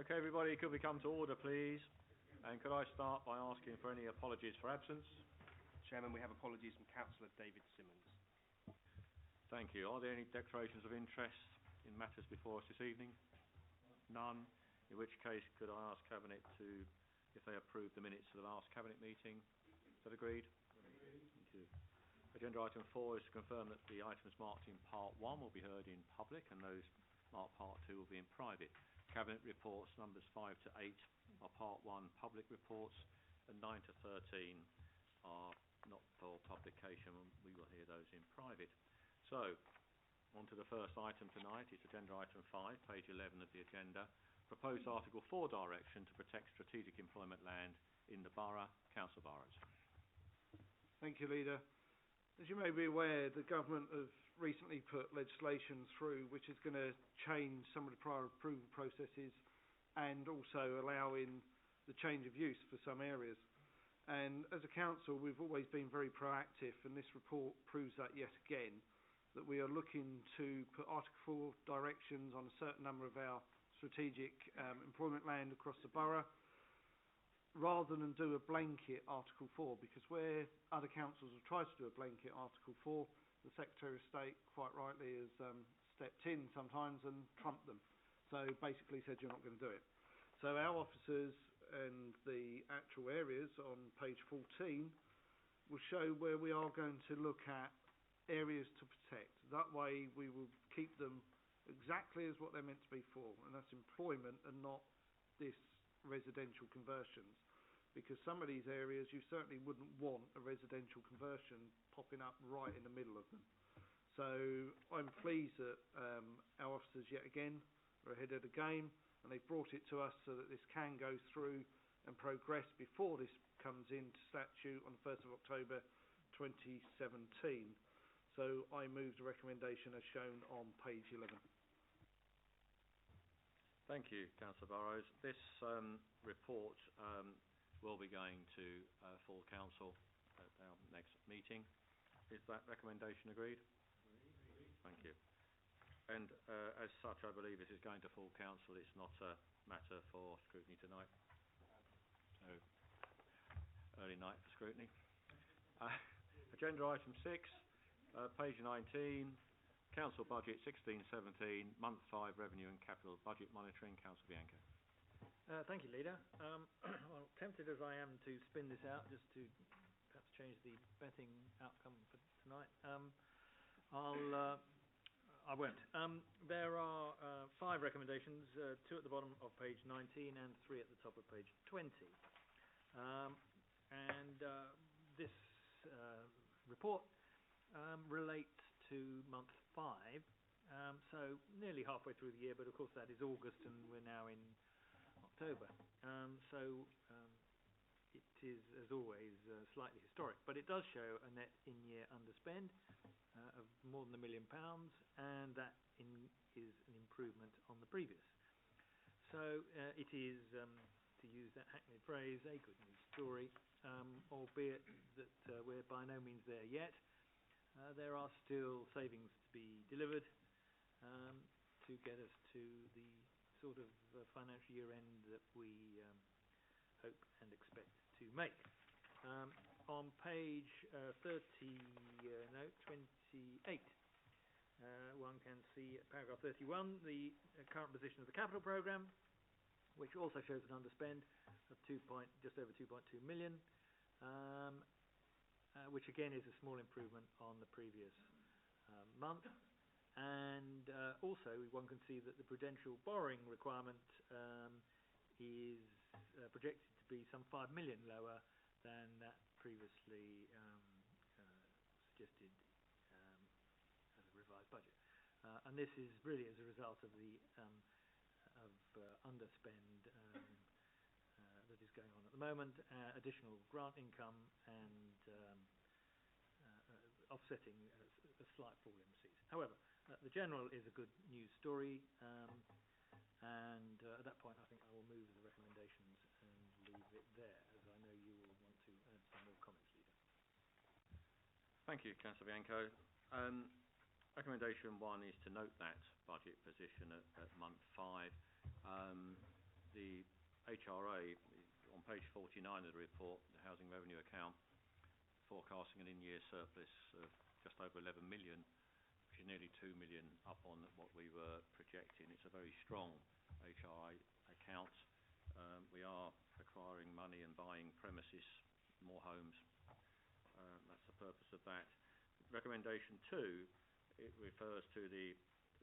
Okay, everybody, could we come to order, please? And could I start by asking for any apologies for absence? Chairman, we have apologies from Councillor David Simmons. Thank you. Are there any declarations of interest in matters before us this evening? None. In which case, could I ask Cabinet to, if they approve the minutes of the last Cabinet meeting? Is that agreed? Agreed. Thank you. Agenda item 4 is to confirm that the items marked in Part 1 will be heard in public and those marked Part 2 will be in private. Cabinet reports numbers 5 to 8 are Part 1 public reports and 9 to 13 are not for publication, and we will hear those in private. So, on to the first item tonight. It's agenda item 5, page 11 of the agenda. Proposed Article 4 direction to protect strategic employment land in the borough. Councillor Barrett. Thank you, Leader. As you may be aware, the government have recently put legislation through which is going to change some of the prior approval processes and also allowing the change of use for some areas. And as a council, we've always been very proactive, and this report proves that yet again, that we are looking to put Article 4 directions on a certain number of our strategic employment land across the borough, rather than do a blanket Article 4, because where other councils have tried to do a blanket Article 4, the Secretary of State quite rightly has stepped in sometimes and trumped them. So basically said you're not going to do it. So our officers and the actual areas on page 14 will show where we are going to look at areas to protect. That way we will keep them exactly as what they're meant to be for, and that's employment and not this residential conversions, because some of these areas you certainly wouldn't want a residential conversion popping up right in the middle of them. So I'm pleased that our officers yet again are ahead of the game, and they've brought it to us so that this can go through and progress before this comes into statute on the 1st of October 2017. So I move the recommendation as shown on page 11. Thank you, Councillor Burrows. This report will be going to full council at our next meeting. Is that recommendation agreed? Agreed. Thank you. And as such, I believe this is going to full council. It's not a matter for scrutiny tonight. So, early night for scrutiny. Agenda item 6, page 19. Council Budget 16-17, Month 5 Revenue and Capital Budget Monitoring. Councillor Bianco. Thank you, Leader. Well, tempted as I am to spin this out just to perhaps change the betting outcome for tonight, I won't. There are 5 recommendations, 2 at the bottom of page 19 and 3 at the top of page 20. This report relates to month 5, so nearly halfway through the year, but of course that is August and we're now in October. It is, as always, slightly historic, but it does show a net in-year underspend of more than £1 million, and that is an improvement on the previous. So it is, to use that hackneyed phrase, a good news story, albeit that we're by no means there yet. There are still savings to be delivered to get us to the sort of financial year end that we hope and expect to make. On page 28, one can see paragraph 31, the current position of the capital programme, which also shows an underspend of just over 2.2 million, which again is a small improvement on the previous month. And also one can see that the prudential borrowing requirement is projected to be some 5 million lower than that previously suggested as a revised budget. And this is really as a result of the underspend that is going on at the moment, additional grant income and offsetting a slight fall in receipts. However, the general is a good news story, and at that point I think I will move the recommendations and leave it there, as I know you will want to add some more comments, Leader. Thank you, Councillor Bianco. Recommendation 1 is to note that budget position at month 5. the HRA, on page 49 of the report, the housing revenue account, forecasting an in-year surplus of just over 11 million, which is nearly 2 million up on what we were projecting. It's a very strong HRA account. We are acquiring money and buying premises, more homes. That's the purpose of that. Recommendation 2, it refers to the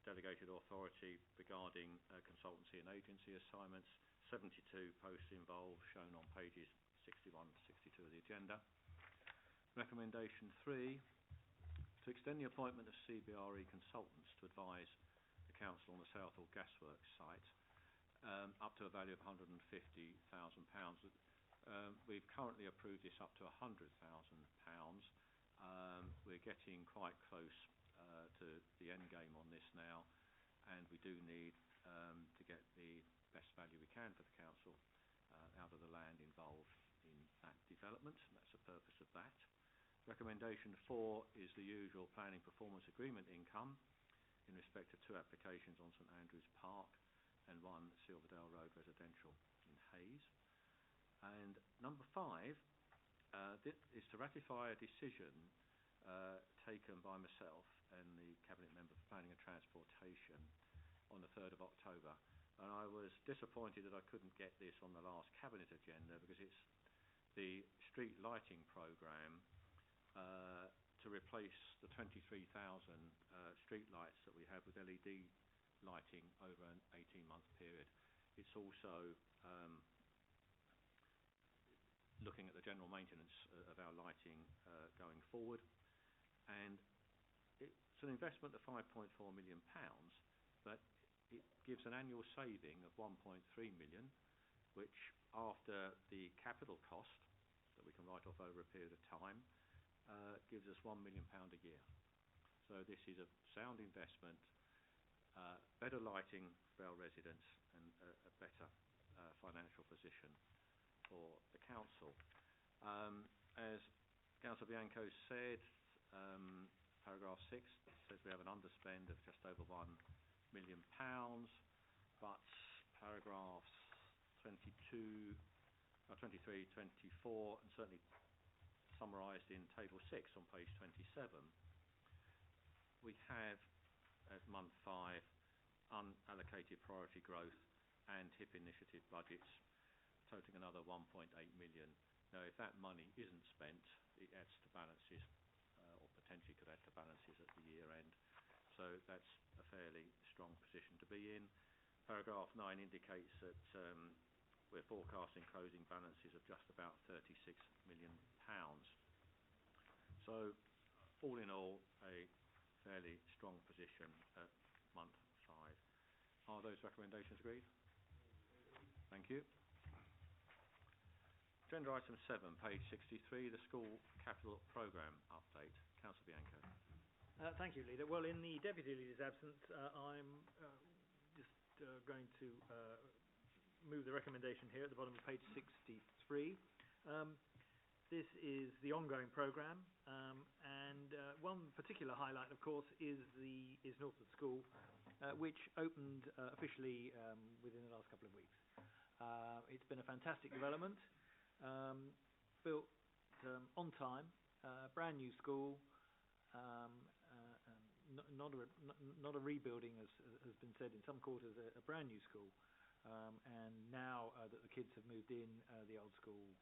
delegated authority regarding consultancy and agency assignments. 72 posts involved, shown on pages 61 to 62 of the agenda. Recommendation 3, to extend the appointment of CBRE consultants to advise the council on the Southall Gasworks site up to a value of £150,000. We've currently approved this up to £100,000. We're getting quite close to the end game on this now, and we do need to get the best value we can for the council out of the land involved in that development. That's the purpose of that. Recommendation 4 is the usual planning performance agreement income in respect of 2 applications on St Andrews Park and 1 Silverdale Road residential in Hayes. And number 5 is to ratify a decision taken by myself and the Cabinet Member for Planning and Transportation on the 3rd of October. And I was disappointed that I couldn't get this on the last Cabinet agenda, because it's the street lighting programme to replace the 23,000 street lights that we have with LED lighting over an 18-month period. It's also looking at the general maintenance of our lighting going forward, and it's an investment of £5.4 million, but it gives an annual saving of 1.3 million, which, after the capital cost that we can write off over a period of time, gives us £1 million a year. So this is a sound investment, better lighting for our residents, and a better financial position for the council. As Councillor Bianco said, paragraph 6 says we have an underspend of just over £1 million, but paragraphs 23, 24, and certainly summarised in table 6 on page 27, we have at month 5 unallocated priority growth and HIP initiative budgets totaling another 1.8 million. Now, if that money isn't spent, it adds to balances, or potentially could add to balances at the year end. So that's a fairly strong position to be in. Paragraph 9 indicates that we're forecasting closing balances of just about £36 million. So, all in all, a fairly strong position at month 5. Are those recommendations agreed? Thank you. Agenda item 7, page 63, the school capital programme update. Councillor Bianco. Thank you, Leader. Well, in the Deputy Leader's absence, I'm just going to move the recommendation here at the bottom of page 63. This is the ongoing programme, and one particular highlight, of course, is Northwood School, which opened officially within the last couple of weeks. It's been a fantastic development, built on time, brand new school, not a rebuilding, as has been said in some quarters, a brand new school. And now that the kids have moved in, the old school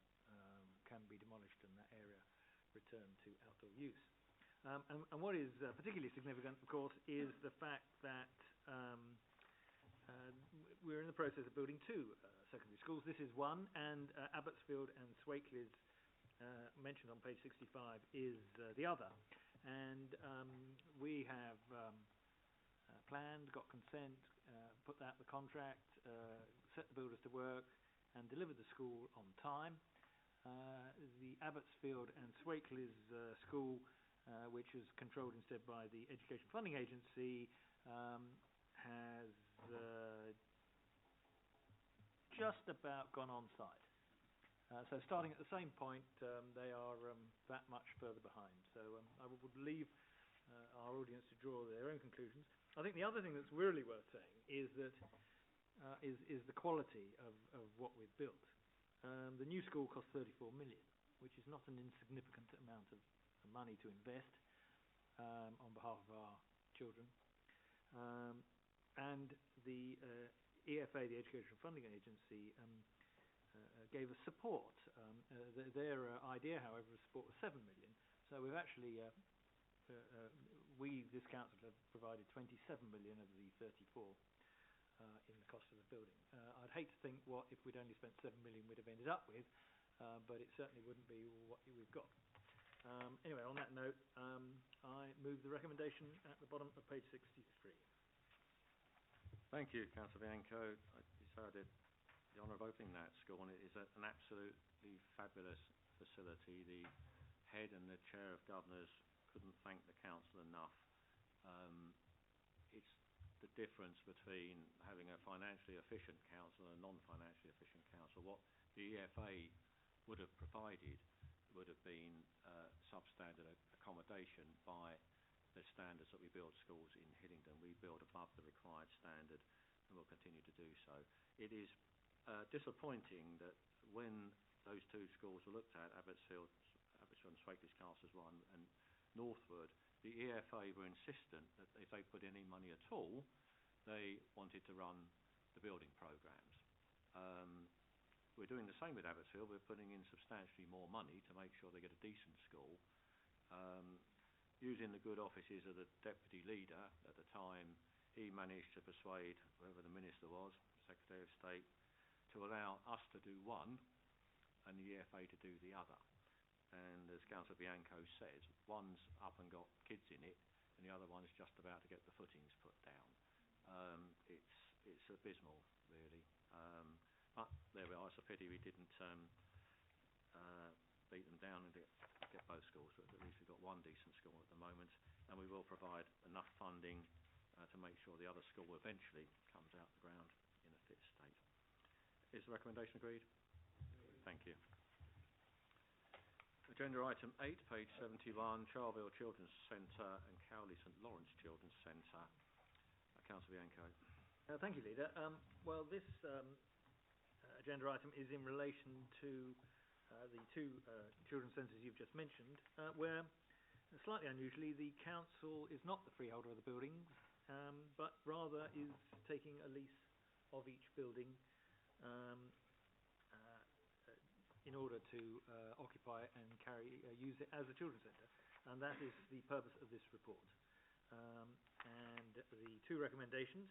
can be demolished and that area returned to outdoor use. And what is particularly significant, of course, is the fact that we're in the process of building 2 secondary schools. This is one, and Abbotsfield and Swakeleys, mentioned on page 65, is the other. And we have planned, got consent, put out the contract, set the builders to work, and delivered the school on time. The Abbotsfield and Swakeleys school, which is controlled instead by the Education Funding Agency, has just about gone on site. So starting at the same point, they are that much further behind. So I would leave our audience to draw their own conclusions. I think the other thing that's really worth saying is that is the quality of what we've built. The new school cost 34 million, which is not an insignificant amount of money to invest on behalf of our children. And the EFA, the Educational Funding Agency, gave us support. Their idea, however, of support was 7 million. So we've actually, this council, have provided 27 million of the 34 in the cost of the building. I'd hate to think what if we'd only spent 7 million we'd have ended up with, but it certainly wouldn't be what we've got. Anyway, on that note, I move the recommendation at the bottom of page 63. Thank you, Councillor Bianco. I decided the honour of opening that school, and it is an absolutely fabulous facility. The head and the chair of governors couldn't thank the council enough. It's the difference between having a financially efficient council and a non-financially efficient council. What the EFA would have provided would have been substandard accommodation by the standards that we build schools in Hillingdon. We build above the required standard and will continue to do so. It is disappointing that when those two schools were looked at, Abbotsfield and Swakeleys Castles one and Northwood, the EFA were insistent that if they put any money at all, they wanted to run the building programmes. We're doing the same with Abbotsfield. We're putting in substantially more money to make sure they get a decent school. Using the good offices of the deputy leader at the time, he managed to persuade whoever the minister was, Secretary of State, to allow us to do one and the EFA to do the other. And as Councillor Bianco says, one's up and got kids in it, and the other one's just about to get the footings put down. It's abysmal, really. But there we are. It's a pity we didn't beat them down and get both schools. But at least we've got one decent school at the moment, and we will provide enough funding to make sure the other school eventually comes out the ground in a fit state. Is the recommendation agreed? Thank you. Agenda item 8, page 71, Charville Children's Centre and Cowley St Laurence Children's Centre. Councillor Bianco. Thank you, Leader. Well, this agenda item is in relation to the two children's centres you've just mentioned, where, slightly unusually, the council is not the freeholder of the buildings, but rather is taking a lease of each building in order to occupy and use it as a children's centre, and that is the purpose of this report. And the two recommendations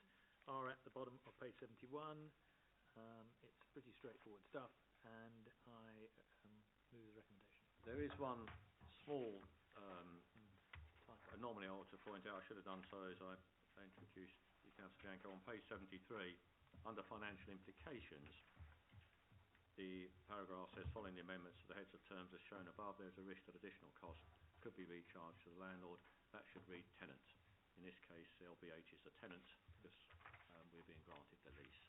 are at the bottom of page 71. It's pretty straightforward stuff, and I move the recommendation. There is one small anomaly I ought to point out. I should have done so as I introduced you, Councillor Bianco. On page 73, under financial implications, the paragraph says, following the amendments to the heads of terms as shown above, there is a risk that additional costs could be recharged to the landlord. That should read tenant. In this case, LBH is the tenant because we're being granted the lease.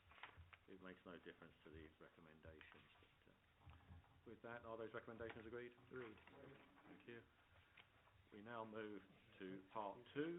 It makes no difference to the recommendations. But, with that, are those recommendations agreed? Agreed. Thank you. We now move to part 2.